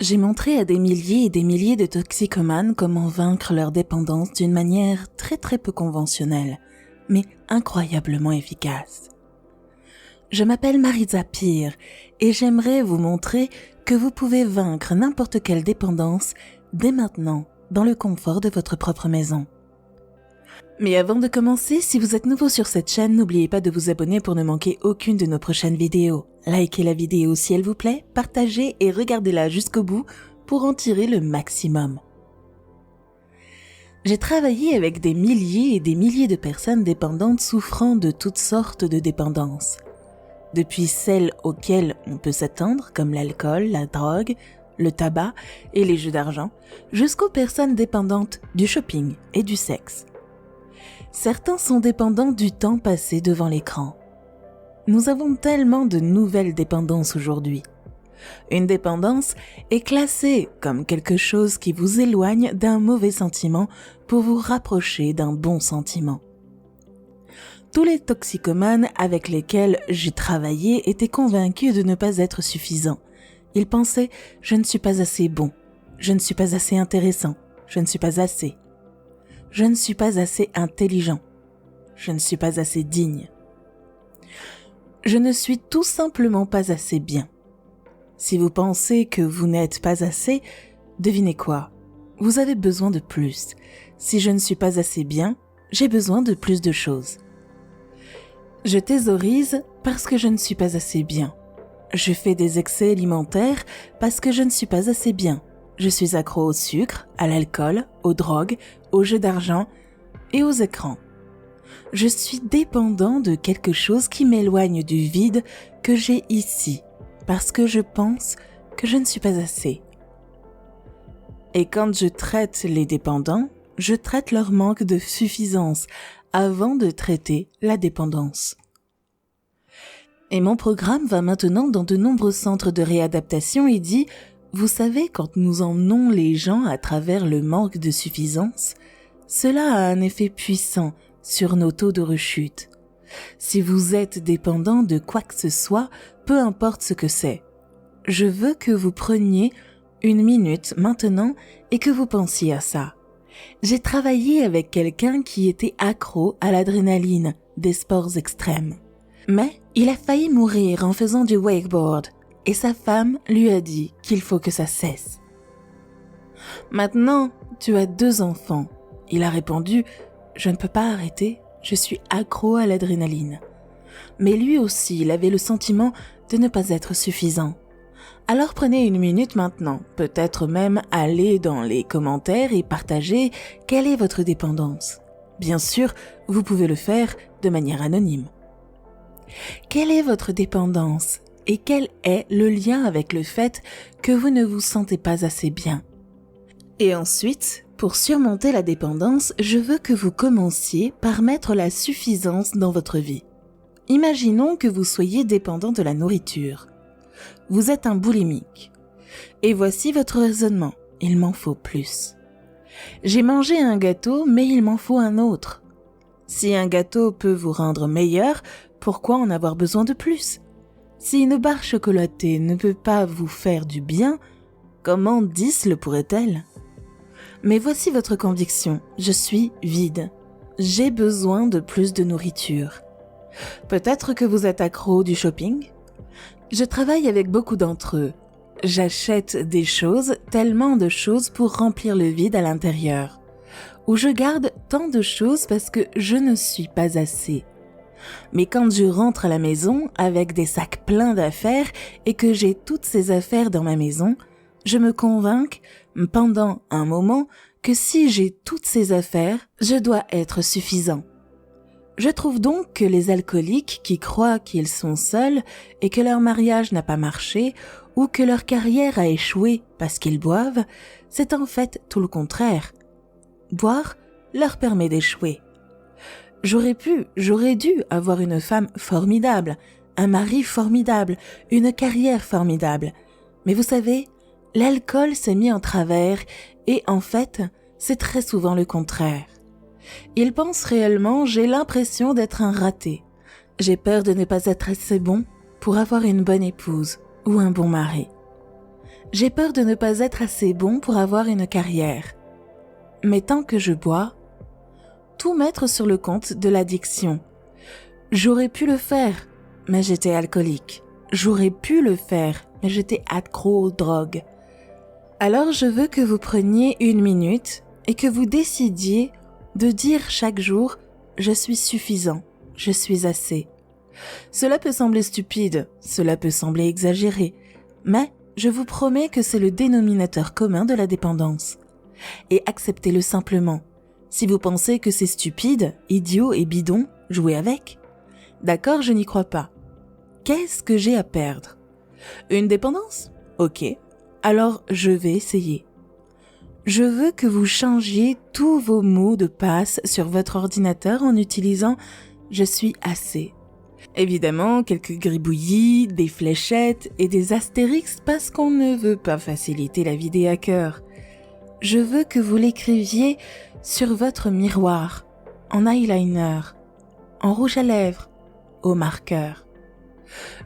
J'ai montré à des milliers et des milliers de toxicomanes comment vaincre leur dépendance d'une manière très peu conventionnelle, mais incroyablement efficace. Je m'appelle Marisa Peer et j'aimerais vous montrer que vous pouvez vaincre n'importe quelle dépendance dès maintenant dans le confort de votre propre maison. Mais avant de commencer, si vous êtes nouveau sur cette chaîne, n'oubliez pas de vous abonner pour ne manquer aucune de nos prochaines vidéos. Likez la vidéo si elle vous plaît, partagez et regardez-la jusqu'au bout pour en tirer le maximum. J'ai travaillé avec des milliers et des milliers de personnes dépendantes souffrant de toutes sortes de dépendances. Depuis celles auxquelles on peut s'attendre, comme l'alcool, la drogue, le tabac et les jeux d'argent, jusqu'aux personnes dépendantes du shopping et du sexe. Certains sont dépendants du temps passé devant l'écran. Nous avons tellement de nouvelles dépendances aujourd'hui. Une dépendance est classée comme quelque chose qui vous éloigne d'un mauvais sentiment pour vous rapprocher d'un bon sentiment. Tous les toxicomanes avec lesquels j'ai travaillé étaient convaincus de ne pas être suffisants. Ils pensaient « je ne suis pas assez bon, je ne suis pas assez intéressant, je ne suis pas assez. Je ne suis pas assez intelligent, je ne suis pas assez digne. Je ne suis tout simplement pas assez bien. » Si vous pensez que vous n'êtes pas assez, devinez quoi? Vous avez besoin de plus. Si je ne suis pas assez bien, j'ai besoin de plus de choses. Je thésaurise parce que je ne suis pas assez bien. Je fais des excès alimentaires parce que je ne suis pas assez bien. Je suis accro au sucre, à l'alcool, aux drogues, aux jeux d'argent et aux écrans. Je suis dépendant de quelque chose qui m'éloigne du vide que j'ai ici, parce que je pense que je ne suis pas assez. Et quand je traite les dépendants, je traite leur manque de suffisance avant de traiter la dépendance. Et mon programme va maintenant dans de nombreux centres de réadaptation et dit « Vous savez, quand nous emmenons les gens à travers le manque de suffisance, cela a un effet puissant sur nos taux de rechute. Si vous êtes dépendant de quoi que ce soit, peu importe ce que c'est, je veux que vous preniez une minute maintenant et que vous pensiez à ça. J'ai travaillé avec quelqu'un qui était accro à l'adrénaline des sports extrêmes. Mais il a failli mourir en faisant du wakeboard et sa femme lui a dit qu'il faut que ça cesse. Maintenant, tu as 2 enfants. Il a répondu « Je ne peux pas arrêter, je suis accro à l'adrénaline. » Mais lui aussi, il avait le sentiment de ne pas être suffisant. Alors prenez une minute maintenant, peut-être même aller dans les commentaires et partager quelle est votre dépendance. Bien sûr, vous pouvez le faire de manière anonyme. Quelle est votre dépendance et quel est le lien avec le fait que vous ne vous sentez pas assez bien? Et ensuite, pour surmonter la dépendance, je veux que vous commenciez par mettre la suffisance dans votre vie. Imaginons que vous soyez dépendant de la nourriture. Vous êtes un boulimique. Et voici votre raisonnement. Il m'en faut plus. J'ai mangé un gâteau, mais il m'en faut un autre. Si un gâteau peut vous rendre meilleur, pourquoi en avoir besoin de plus? Si une barre chocolatée ne peut pas vous faire du bien, comment 10 le pourrait-elle? Mais voici votre conviction. Je suis vide. J'ai besoin de plus de nourriture. Peut-être que vous êtes accro du shopping? Je travaille avec beaucoup d'entre eux. J'achète des choses, tellement de choses pour remplir le vide à l'intérieur. Ou je garde tant de choses parce que je ne suis pas assez. Mais quand je rentre à la maison avec des sacs pleins d'affaires et que j'ai toutes ces affaires dans ma maison, je me convainc pendant un moment que si j'ai toutes ces affaires, je dois être suffisant. Je trouve donc que les alcooliques qui croient qu'ils sont seuls et que leur mariage n'a pas marché ou que leur carrière a échoué parce qu'ils boivent, c'est en fait tout le contraire. Boire leur permet d'échouer. J'aurais dû avoir une femme formidable, un mari formidable, une carrière formidable. Mais vous savez, l'alcool s'est mis en travers et en fait, c'est très souvent le contraire. Ils pensent réellement, j'ai l'impression d'être un raté. J'ai peur de ne pas être assez bon pour avoir une bonne épouse ou un bon mari. J'ai peur de ne pas être assez bon pour avoir une carrière. Mais tant que je bois, tout mettre sur le compte de l'addiction. J'aurais pu le faire, mais j'étais alcoolique. J'aurais pu le faire, mais j'étais accro aux drogues. Alors je veux que vous preniez 1 minute et que vous décidiez de dire chaque jour « Je suis suffisant, je suis assez ». Cela peut sembler stupide, cela peut sembler exagéré, mais je vous promets que c'est le dénominateur commun de la dépendance. Et acceptez-le simplement. Si vous pensez que c'est stupide, idiot et bidon, jouez avec. D'accord, je n'y crois pas. Qu'est-ce que j'ai à perdre? Une dépendance? Ok. Alors je vais essayer. Je veux que vous changiez tous vos mots de passe sur votre ordinateur en utilisant « Je suis assez ». Évidemment, quelques gribouillis, des fléchettes et des astérix parce qu'on ne veut pas faciliter la vie des hackers. Je veux que vous l'écriviez sur votre miroir, en eyeliner, en rouge à lèvres, au marqueur.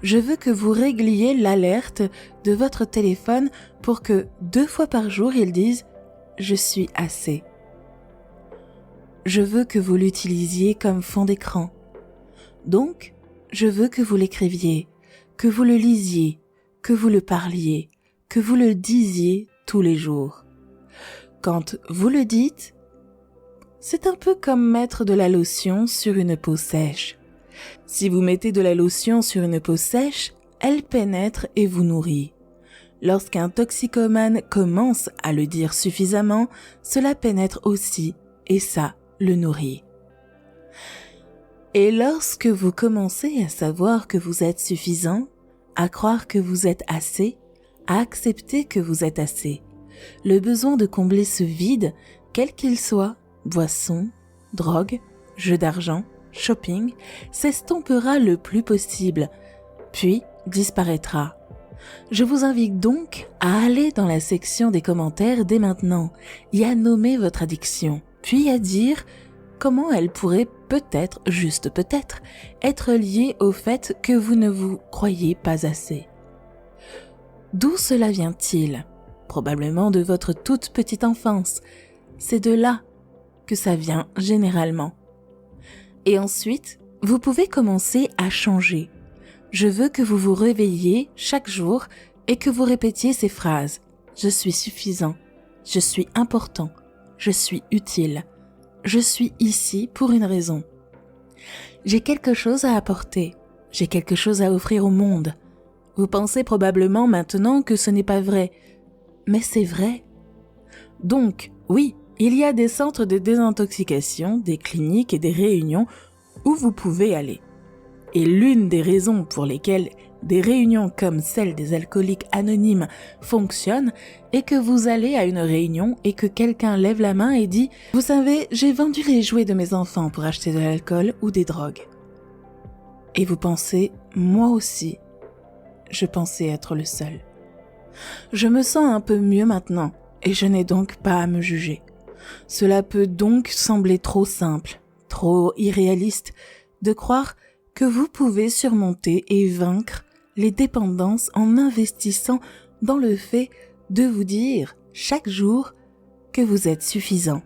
Je veux que vous régliez l'alerte de votre téléphone pour que 2 fois par jour il dise « Je suis assez ». Je veux que vous l'utilisiez comme fond d'écran. Donc, je veux que vous l'écriviez, que vous le lisiez, que vous le parliez, que vous le disiez tous les jours. Quand vous le dites, c'est un peu comme mettre de la lotion sur une peau sèche. Si vous mettez de la lotion sur une peau sèche, elle pénètre et vous nourrit. Lorsqu'un toxicomane commence à le dire suffisamment, cela pénètre aussi et ça le nourrit. Et lorsque vous commencez à savoir que vous êtes suffisant, à croire que vous êtes assez, à accepter que vous êtes assez, le besoin de combler ce vide, quel qu'il soit, boisson, drogue, jeu d'argent, shopping, s'estompera le plus possible, puis disparaîtra. Je vous invite donc à aller dans la section des commentaires dès maintenant et à nommer votre addiction, puis à dire comment elle pourrait peut-être, juste peut-être, être liée au fait que vous ne vous croyez pas assez. D'où cela vient-il? Probablement de votre toute petite enfance. C'est de là que ça vient généralement. Et ensuite, vous pouvez commencer à changer. Je veux que vous vous réveilliez chaque jour et que vous répétiez ces phrases. Je suis suffisant. Je suis important. Je suis utile. Je suis ici pour une raison. J'ai quelque chose à apporter. J'ai quelque chose à offrir au monde. Vous pensez probablement maintenant que ce n'est pas vrai. Mais c'est vrai. Donc, oui, il y a des centres de désintoxication, des cliniques et des réunions où vous pouvez aller. Et l'une des raisons pour lesquelles des réunions comme celle des alcooliques anonymes fonctionnent est que vous allez à une réunion et que quelqu'un lève la main et dit « Vous savez, j'ai vendu les jouets de mes enfants pour acheter de l'alcool ou des drogues. » Et vous pensez « Moi aussi, je pensais être le seul. » Je me sens un peu mieux maintenant et je n'ai donc pas à me juger. Cela peut donc sembler trop simple, trop irréaliste de croire que vous pouvez surmonter et vaincre les dépendances en investissant dans le fait de vous dire chaque jour que vous êtes suffisant.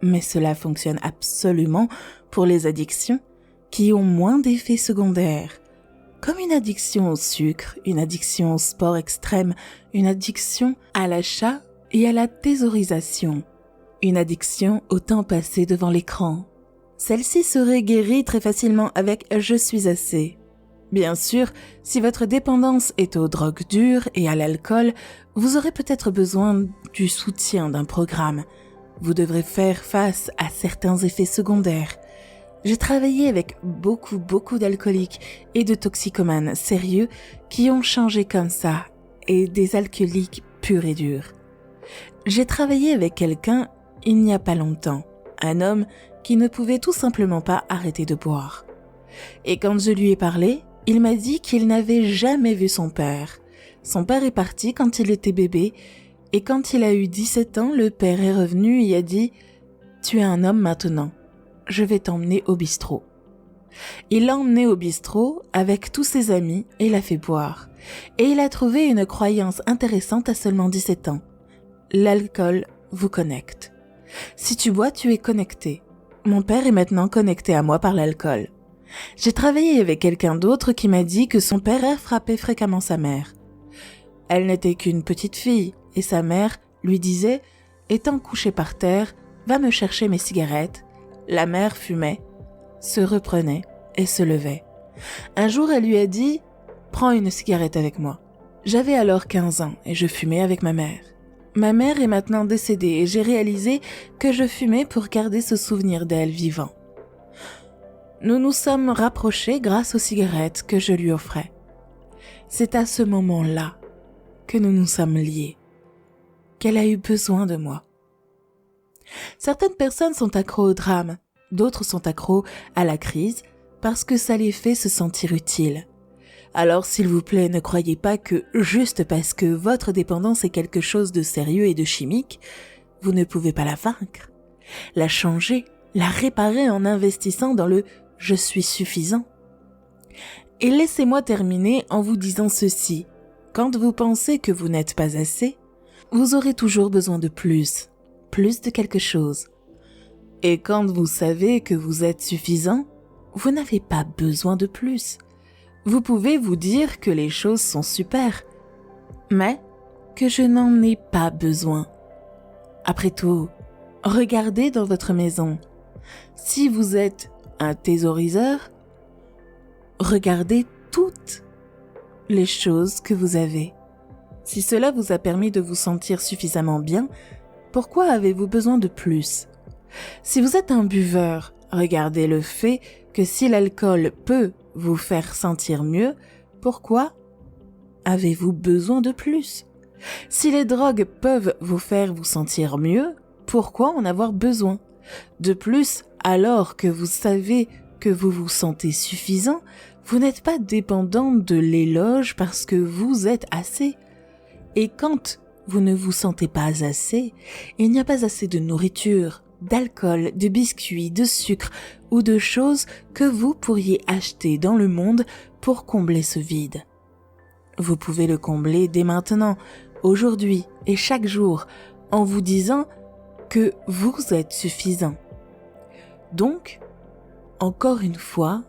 Mais cela fonctionne absolument pour les addictions qui ont moins d'effets secondaires, comme une addiction au sucre, une addiction au sport extrême, une addiction à l'achat et à la thésaurisation, une addiction au temps passé devant l'écran. Celle-ci serait guérie très facilement avec « Je suis assez ». Bien sûr, si votre dépendance est aux drogues dures et à l'alcool, vous aurez peut-être besoin du soutien d'un programme. Vous devrez faire face à certains effets secondaires. J'ai travaillé avec beaucoup d'alcooliques et de toxicomanes sérieux qui ont changé comme ça, et des alcooliques purs et durs. J'ai travaillé avec quelqu'un il n'y a pas longtemps, un homme qui ne pouvait tout simplement pas arrêter de boire. Et quand je lui ai parlé, il m'a dit qu'il n'avait jamais vu son père. Son père est parti quand il était bébé, et quand il a eu 17 ans, le père est revenu et a dit « Tu es un homme maintenant, je vais t'emmener au bistrot ». Il l'a emmené au bistrot avec tous ses amis et l'a fait boire. Et il a trouvé une croyance intéressante à seulement 17 ans. L'alcool vous connecte. Si tu bois, tu es connecté. Mon père est maintenant connecté à moi par l'alcool. J'ai travaillé avec quelqu'un d'autre qui m'a dit que son père frappait fréquemment sa mère. Elle n'était qu'une petite fille et sa mère lui disait, étant couchée par terre, va me chercher mes cigarettes. La mère fumait, se reprenait et se levait. Un jour, elle lui a dit, prends une cigarette avec moi. J'avais alors 15 ans et je fumais avec ma mère. Ma mère est maintenant décédée et j'ai réalisé que je fumais pour garder ce souvenir d'elle vivant. Nous nous sommes rapprochés grâce aux cigarettes que je lui offrais. C'est à ce moment-là que nous nous sommes liés, qu'elle a eu besoin de moi. Certaines personnes sont accros au drame, d'autres sont accros à la crise parce que ça les fait se sentir utiles. Alors s'il vous plaît, ne croyez pas que juste parce que votre dépendance est quelque chose de sérieux et de chimique, vous ne pouvez pas la vaincre, la changer, la réparer en investissant dans le « je suis suffisant ». Et laissez-moi terminer en vous disant ceci. Quand vous pensez que vous n'êtes pas assez, vous aurez toujours besoin de plus de quelque chose. Et quand vous savez que vous êtes suffisant, vous n'avez pas besoin de plus. Vous pouvez vous dire que les choses sont super, mais que je n'en ai pas besoin. Après tout, regardez dans votre maison. Si vous êtes un thésauriseur, regardez toutes les choses que vous avez. Si cela vous a permis de vous sentir suffisamment bien, pourquoi avez-vous besoin de plus? Si vous êtes un buveur, regardez le fait que si l'alcool peut vous faire sentir mieux, pourquoi avez-vous besoin de plus? Si les drogues peuvent vous faire vous sentir mieux, pourquoi en avoir besoin? De plus, alors que vous savez que vous vous sentez suffisant, vous n'êtes pas dépendant de l'éloge parce que vous êtes assez. Et quand vous ne vous sentez pas assez, il n'y a pas assez de nourriture, d'alcool, de biscuits, de sucre ou de choses que vous pourriez acheter dans le monde pour combler ce vide. Vous pouvez le combler dès maintenant, aujourd'hui et chaque jour, en vous disant que vous êtes suffisant. Donc, encore une fois,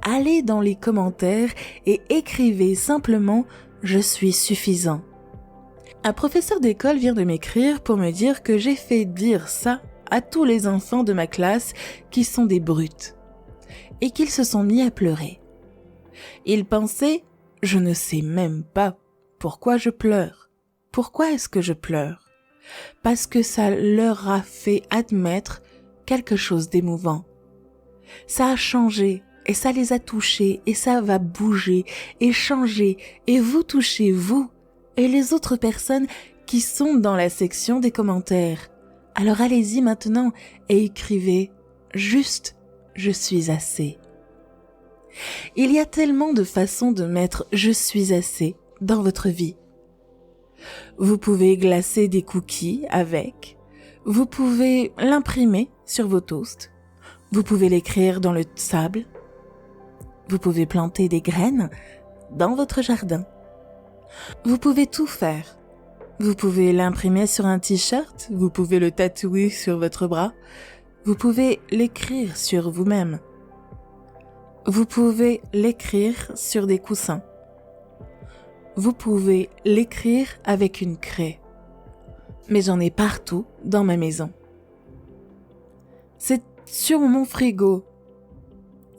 allez dans les commentaires et écrivez simplement « Je suis suffisant ». Un professeur d'école vient de m'écrire pour me dire que j'ai fait dire ça à tous les enfants de ma classe qui sont des brutes et qu'ils se sont mis à pleurer. Ils pensaient « Je ne sais même pas pourquoi je pleure. Pourquoi est-ce que je pleure ?» Parce que ça leur a fait admettre quelque chose d'émouvant. Ça a changé et ça les a touchés et ça va bouger et changer et vous touchez vous et les autres personnes qui sont dans la section des commentaires. Alors allez-y maintenant et écrivez juste « Je suis assez ». Il y a tellement de façons de mettre « Je suis assez » dans votre vie. Vous pouvez glacer des cookies avec, vous pouvez l'imprimer sur vos toasts, vous pouvez l'écrire dans le sable, vous pouvez planter des graines dans votre jardin. Vous pouvez tout faire. Vous pouvez l'imprimer sur un t-shirt, vous pouvez le tatouer sur votre bras, vous pouvez l'écrire sur vous-même. Vous pouvez l'écrire sur des coussins. Vous pouvez l'écrire avec une craie. Mais j'en ai partout dans ma maison. C'est sur mon frigo,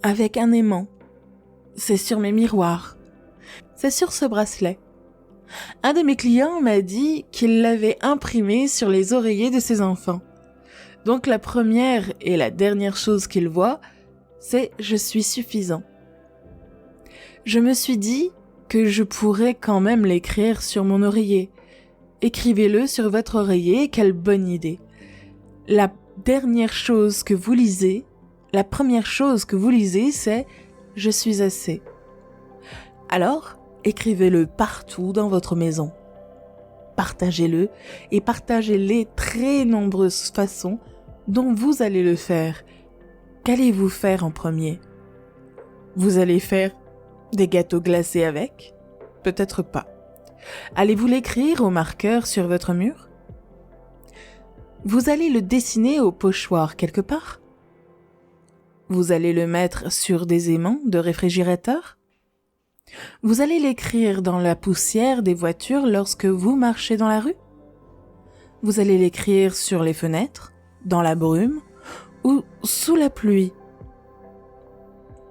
avec un aimant. C'est sur mes miroirs. C'est sur ce bracelet. Un de mes clients m'a dit qu'il l'avait imprimé sur les oreillers de ses enfants. Donc la première et la dernière chose qu'il voit, c'est « Je suis suffisant ». Je me suis dit que je pourrais quand même l'écrire sur mon oreiller. Écrivez-le sur votre oreiller, quelle bonne idée. La dernière chose que vous lisez, la première chose que vous lisez, c'est « Je suis assez ». Alors, écrivez-le partout dans votre maison. Partagez-le et partagez-les très nombreuses façons dont vous allez le faire. Qu'allez-vous faire en premier? Vous allez faire des gâteaux glacés avec? Peut-être pas. Allez-vous l'écrire au marqueur sur votre mur? Vous allez le dessiner au pochoir quelque part? Vous allez le mettre sur des aimants de réfrigérateur? Vous allez l'écrire dans la poussière des voitures lorsque vous marchez dans la rue? Vous allez l'écrire sur les fenêtres, dans la brume ou sous la pluie?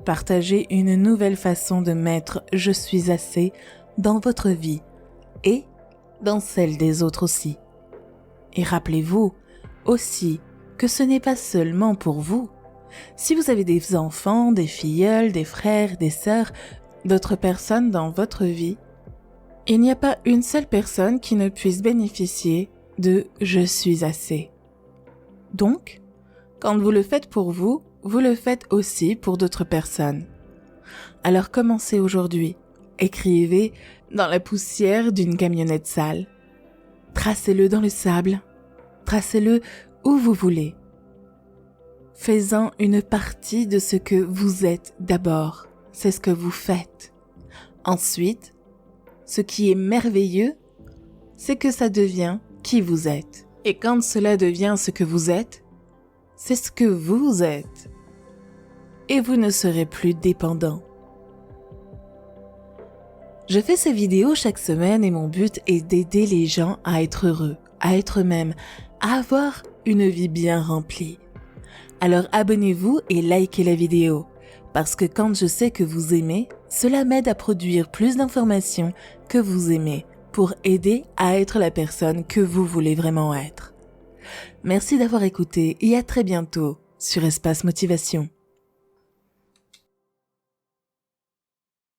Partagez une nouvelle façon de mettre « Je suis assez » dans votre vie et dans celle des autres aussi. Et rappelez-vous aussi que ce n'est pas seulement pour vous. Si vous avez des enfants, des filleuls, des frères, des sœurs, d'autres personnes dans votre vie, il n'y a pas une seule personne qui ne puisse bénéficier de « Je suis assez ». Donc, quand vous le faites pour vous, vous le faites aussi pour d'autres personnes. Alors commencez aujourd'hui. Écrivez dans la poussière d'une camionnette sale. Tracez-le dans le sable. Tracez-le où vous voulez. Faites-en une partie de ce que vous êtes d'abord. C'est ce que vous faites. Ensuite, ce qui est merveilleux, c'est que ça devient qui vous êtes. Et quand cela devient ce que vous êtes, c'est ce que vous êtes. Et vous ne serez plus dépendant. Je fais ces vidéos chaque semaine et mon but est d'aider les gens à être heureux, à être eux-mêmes, à avoir une vie bien remplie. Alors abonnez-vous et likez la vidéo, parce que quand je sais que vous aimez, cela m'aide à produire plus d'informations que vous aimez pour aider à être la personne que vous voulez vraiment être. Merci d'avoir écouté et à très bientôt sur Espace Motivation.